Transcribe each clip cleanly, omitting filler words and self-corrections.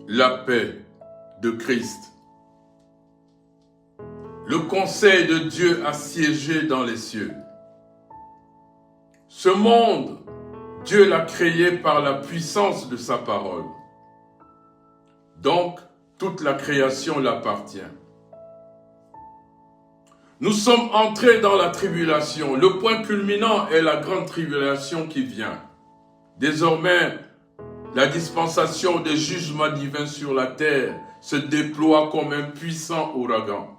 la paix de Christ. Le conseil de Dieu a siégé dans les cieux. Ce monde, Dieu l'a créé par la puissance de sa parole. Donc, toute la création l'appartient. Nous sommes entrés dans la tribulation. Le point culminant est la grande tribulation qui vient. Désormais, la dispensation des jugements divins sur la terre se déploie comme un puissant ouragan.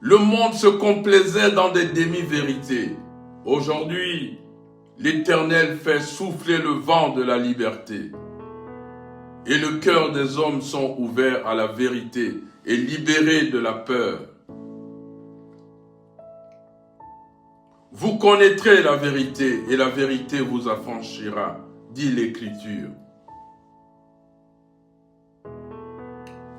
Le monde se complaisait dans des demi-vérités. Aujourd'hui, l'Éternel fait souffler le vent de la liberté. Et le cœur des hommes sont ouverts à la vérité et libérés de la peur. Vous connaîtrez la vérité et la vérité vous affranchira, dit l'Écriture.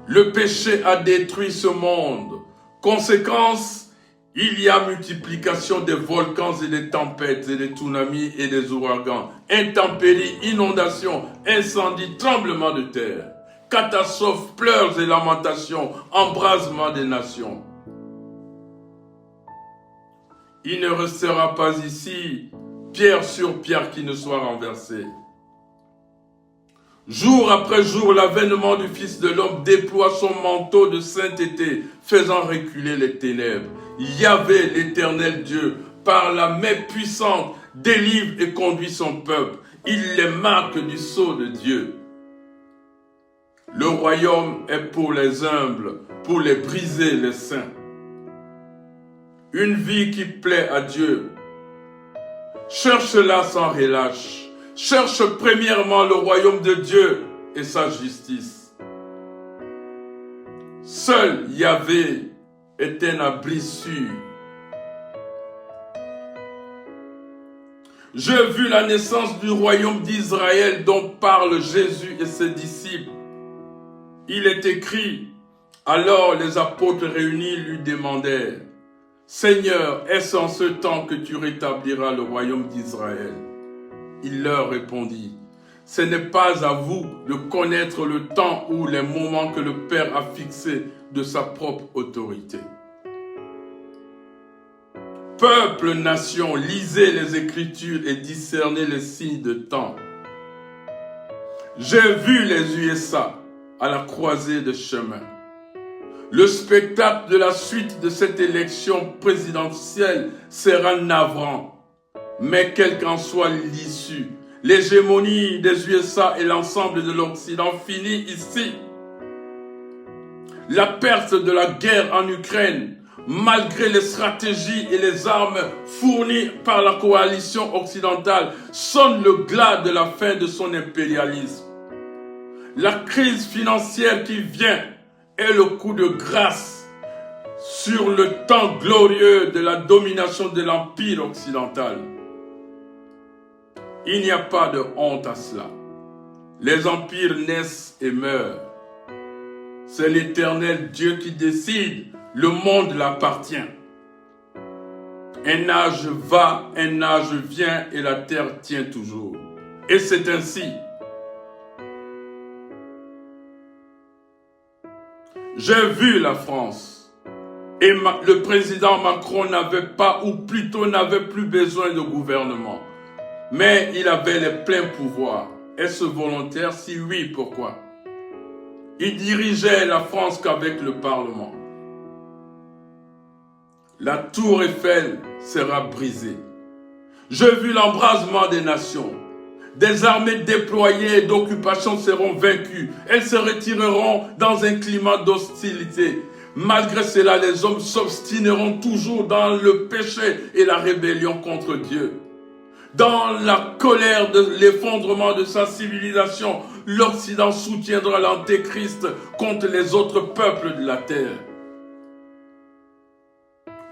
Le péché a détruit ce monde. Conséquence, il y a multiplication des volcans et des tempêtes et des tsunamis et des ouragans, intempéries, inondations, incendies, tremblements de terre, catastrophes, pleurs et lamentations, embrasement des nations. Il ne restera pas ici pierre sur pierre qui ne soit renversée. Jour après jour, l'avènement du Fils de l'homme déploie son manteau de sainteté, faisant reculer les ténèbres. Yahvé, l'Éternel Dieu, par la main puissante, délivre et conduit son peuple. Il les marque du sceau de Dieu. Le royaume est pour les humbles, pour les brisés, les saints. Une vie qui plaît à Dieu. Cherche-la sans relâche. Cherche premièrement le royaume de Dieu et sa justice. Seul Yahvé est un abri sûr. J'ai vu la naissance du royaume d'Israël dont parlent Jésus et ses disciples. Il est écrit, alors les apôtres réunis lui demandèrent, « Seigneur, est-ce en ce temps que tu rétabliras le royaume d'Israël ?» Il leur répondit, « Ce n'est pas à vous de connaître le temps ou les moments que le Père a fixés de sa propre autorité. » Peuple, nation, lisez les Écritures et discernez les signes de temps. J'ai vu les USA à la croisée des chemins. Le spectacle de la suite de cette élection présidentielle sera navrant. Mais quelle qu'en soit l'issue, l'hégémonie des USA et l'ensemble de l'Occident finit ici. La perte de la guerre en Ukraine, malgré les stratégies et les armes fournies par la coalition occidentale, sonne le glas de la fin de son impérialisme. La crise financière qui vient est le coup de grâce sur le temps glorieux de la domination de l'Empire occidental. Il n'y a pas de honte à cela. Les empires naissent et meurent. C'est l'Éternel Dieu qui décide. Le monde l'appartient. Un âge va, un âge vient et la terre tient toujours. Et c'est ainsi. J'ai vu la France. Et le président Macron n'avait pas, ou plutôt n'avait plus besoin de gouvernement. Mais il avait les pleins pouvoirs. Est-ce volontaire? Si oui, pourquoi? Il dirigeait la France qu'avec le Parlement. La tour Eiffel sera brisée. J'ai vu l'embrasement des nations. Des armées déployées d'occupation seront vaincues. Elles se retireront dans un climat d'hostilité. Malgré cela, les hommes s'obstineront toujours dans le péché et la rébellion contre Dieu. Dans la colère de l'effondrement de sa civilisation, l'Occident soutiendra l'Antéchrist contre les autres peuples de la terre.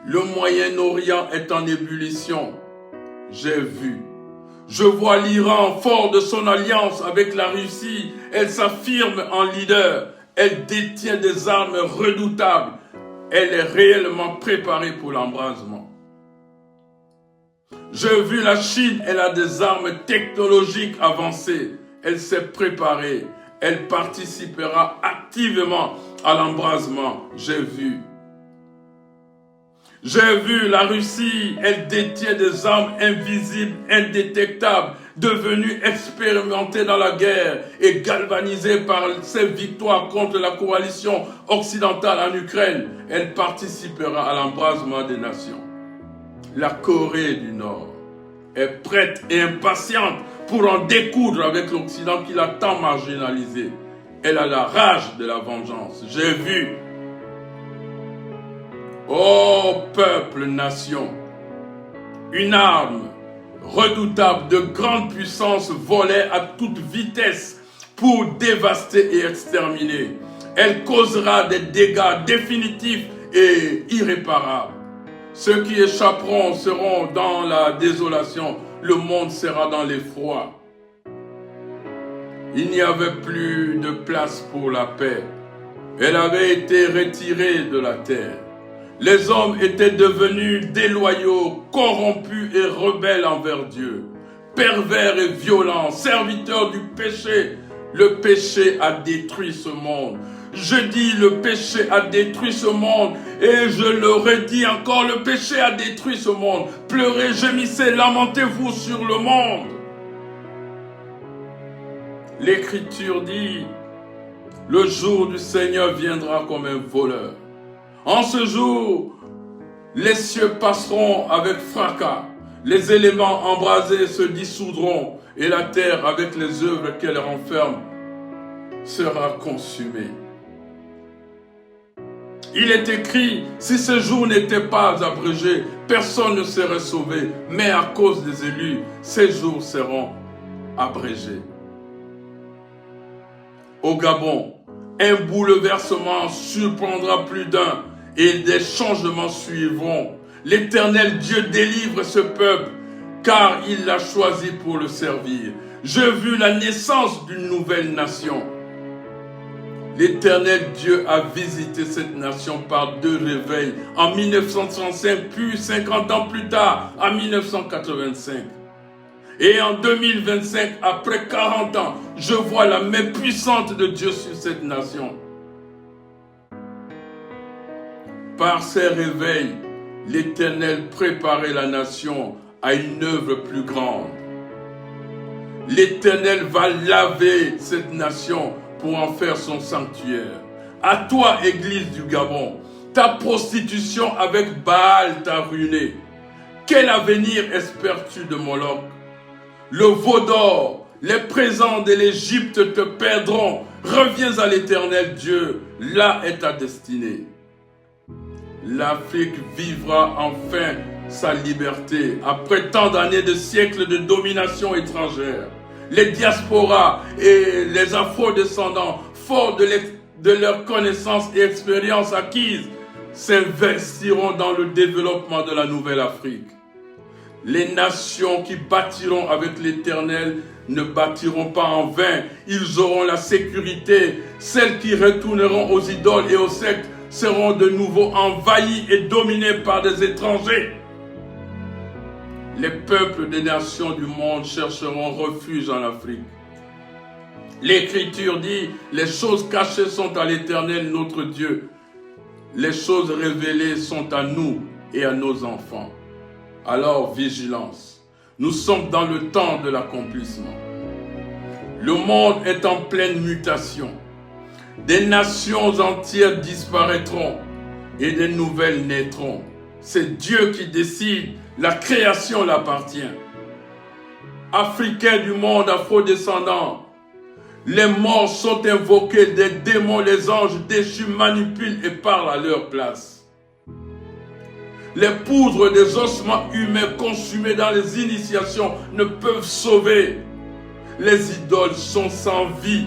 Le Moyen-Orient est en ébullition. J'ai vu. Je vois l'Iran fort de son alliance avec la Russie. Elle s'affirme en leader. Elle détient des armes redoutables. Elle est réellement préparée pour l'embrasement. J'ai vu la Chine, elle a des armes technologiques avancées. elle s'est préparée. Elle participera activement à l'embrasement. J'ai vu la Russie, elle détient des armes invisibles, indétectables, devenues expérimentées dans la guerre et galvanisées par ses victoires contre la coalition occidentale en Ukraine. Elle participera à l'embrasement des nations. La Corée du Nord est prête et impatiente pour en découdre avec l'Occident qui l'a tant marginalisé. Elle a la rage de la vengeance. J'ai vu. Ô peuple, nation, une arme redoutable de grande puissance volait à toute vitesse pour dévaster et exterminer. Elle causera des dégâts définitifs et irréparables. Ceux qui échapperont seront dans la désolation. Le monde sera dans l'effroi. Il n'y avait plus de place pour la paix. Elle avait été retirée de la terre. Les hommes étaient devenus déloyaux, corrompus et rebelles envers Dieu, pervers et violents, serviteurs du péché. Le péché a détruit ce monde. Je dis, le péché a détruit ce monde et je le redis encore, le péché a détruit ce monde. Pleurez, gémissez, lamentez-vous sur le monde. L'Écriture dit, le jour du Seigneur viendra comme un voleur. En ce jour, les cieux passeront avec fracas, les éléments embrasés se dissoudront et la terre avec les œuvres qu'elle renferme sera consumée. Il est écrit, si ce jour n'était pas abrégé, personne ne serait sauvé, mais à cause des élus, ces jours seront abrégés. Au Gabon, un bouleversement surprendra plus d'un et des changements suivront. L'Éternel Dieu délivre ce peuple, car il l'a choisi pour le servir. J'ai vu la naissance d'une nouvelle nation. L'Éternel Dieu a visité cette nation par 2 réveils, en 1935, puis 50 ans plus tard, en 1985. Et en 2025, après 40 ans, je vois la main puissante de Dieu sur cette nation. Par ces réveils, l'Éternel préparait la nation à une œuvre plus grande. L'Éternel va laver cette nation pour en faire son sanctuaire. À toi, Église du Gabon, ta prostitution avec Baal t'a ruiné. Quel avenir espères-tu de Moloch? Le veau d'or, les présents de l'Égypte te perdront. Reviens à l'Éternel Dieu, là est ta destinée. L'Afrique vivra enfin sa liberté après tant d'années de siècles de domination étrangère. Les diasporas et les afro-descendants, forts de leurs connaissances et expériences acquises, s'investiront dans le développement de la nouvelle Afrique. Les nations qui bâtiront avec l'Éternel ne bâtiront pas en vain. Ils auront la sécurité. Celles qui retourneront aux idoles et aux sectes seront de nouveau envahis et dominés par des étrangers. Les peuples des nations du monde chercheront refuge en Afrique. L'Écriture dit, les choses cachées sont à l'Éternel notre Dieu. Les choses révélées sont à nous et à nos enfants. Alors, vigilance. Nous sommes dans le temps de l'accomplissement. Le monde est en pleine mutation. Des nations entières disparaîtront et des nouvelles naîtront. C'est Dieu qui décide, la création l'appartient. Africains du monde afro-descendant, les morts sont invoqués, des démons, les anges déchus manipulent et parlent à leur place. Les poudres des ossements humains consumés dans les initiations ne peuvent sauver. Les idoles sont sans vie.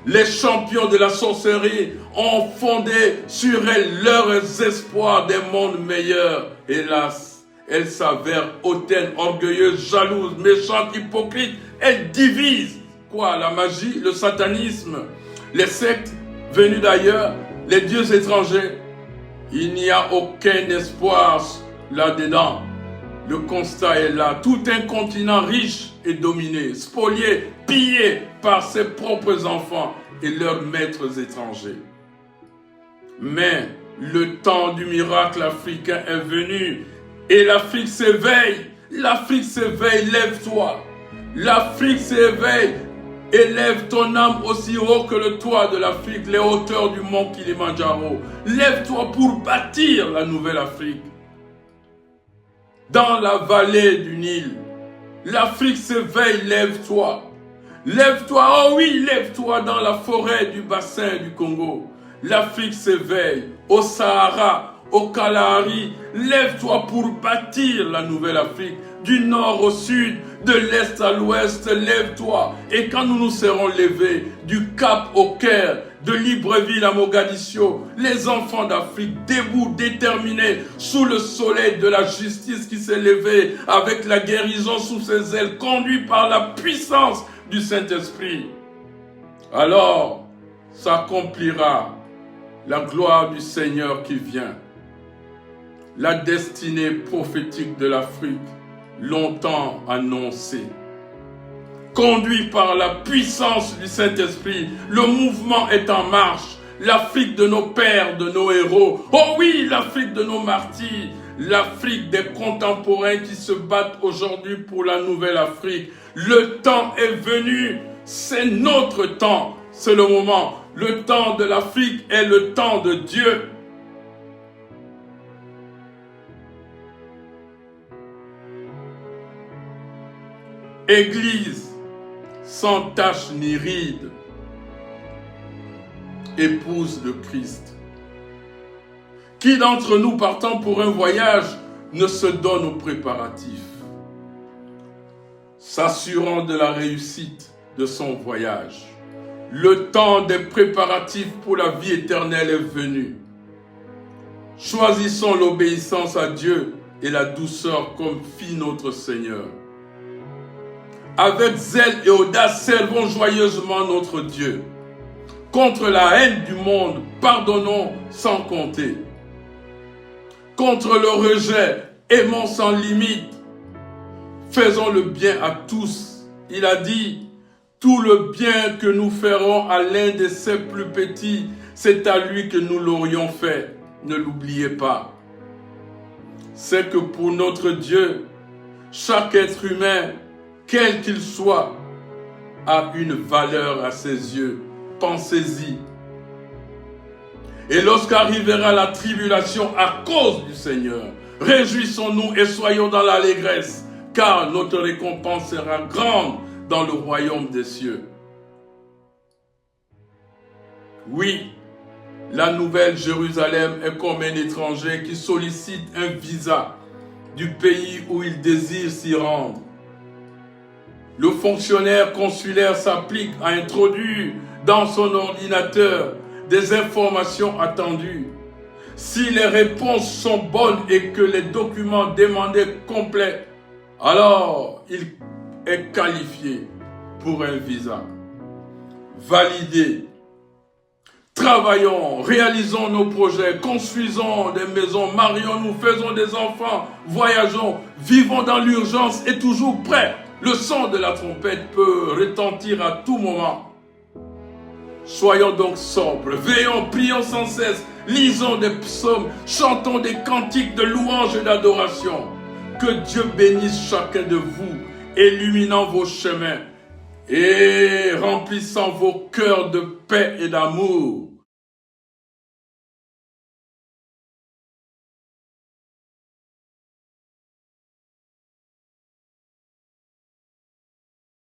Les champions de la sorcellerie ont fondé sur elles leurs espoirs des mondes meilleurs. Hélas, elles s'avèrent hautaines, orgueilleuses, jalouses, méchantes, hypocrites. Elles divisent. Quoi? La magie, le satanisme, les sectes venues d'ailleurs, les dieux étrangers. Il n'y a aucun espoir là-dedans. Le constat est là. Tout un continent riche et dominée, spoliée, pillée par ses propres enfants et leurs maîtres étrangers. Mais le temps du miracle africain est venu et l'Afrique s'éveille. L'Afrique s'éveille, lève-toi. L'Afrique s'éveille, élève ton âme aussi haut que le toit de l'Afrique, les hauteurs du mont Kilimandjaro. Lève-toi pour bâtir la nouvelle Afrique. Dans la vallée du Nil, l'Afrique s'éveille, lève-toi. Lève-toi, oh oui, lève-toi dans la forêt du bassin du Congo. L'Afrique s'éveille, au Sahara, au Kalahari. Lève-toi pour bâtir la nouvelle Afrique. Du nord au sud, de l'est à l'ouest, lève-toi. Et quand nous nous serons levés, du Cap au Caire, de Libreville à Mogadiscio, les enfants d'Afrique debout, déterminés, sous le soleil de la justice qui s'est levé, avec la guérison sous ses ailes, conduits par la puissance du Saint-Esprit. Alors s'accomplira la gloire du Seigneur qui vient, la destinée prophétique de l'Afrique, longtemps annoncée. Conduit par la puissance du Saint-Esprit, le mouvement est en marche. L'Afrique de nos pères, de nos héros. Oh oui, l'Afrique de nos martyrs. L'Afrique des contemporains qui se battent aujourd'hui pour la nouvelle Afrique. Le temps est venu. C'est notre temps. C'est le moment. Le temps de l'Afrique est le temps de Dieu. Église sans tache ni ride, épouse de Christ. Qui d'entre nous partant pour un voyage ne se donne aux préparatifs, s'assurant de la réussite de son voyage? Le temps des préparatifs pour la vie éternelle est venu. Choisissons l'obéissance à Dieu et la douceur comme fit notre Seigneur. Avec zèle et audace, servons joyeusement notre Dieu. Contre la haine du monde, pardonnons sans compter. Contre le rejet, aimons sans limite. Faisons le bien à tous. Il a dit, tout le bien que nous ferons à l'un de ses plus petits, c'est à lui que nous l'aurions fait. Ne l'oubliez pas. C'est que pour notre Dieu, chaque être humain, quel qu'il soit, a une valeur à ses yeux. Pensez-y. Et lorsqu'arrivera la tribulation à cause du Seigneur, réjouissons-nous et soyons dans l'allégresse, car notre récompense sera grande dans le royaume des cieux. Oui, la nouvelle Jérusalem est comme un étranger qui sollicite un visa du pays où il désire s'y rendre. Le fonctionnaire consulaire s'applique à introduire dans son ordinateur des informations attendues. Si les réponses sont bonnes et que les documents demandés complets, alors il est qualifié pour un visa. Validé. Travaillons, réalisons nos projets, construisons des maisons, marions-nous, faisons des enfants, voyageons, vivons dans l'urgence et toujours prêts. Le son de la trompette peut retentir à tout moment. Soyons donc sobres, veillons, prions sans cesse, lisons des psaumes, chantons des cantiques de louange et d'adoration. Que Dieu bénisse chacun de vous, illuminant vos chemins et remplissant vos cœurs de paix et d'amour.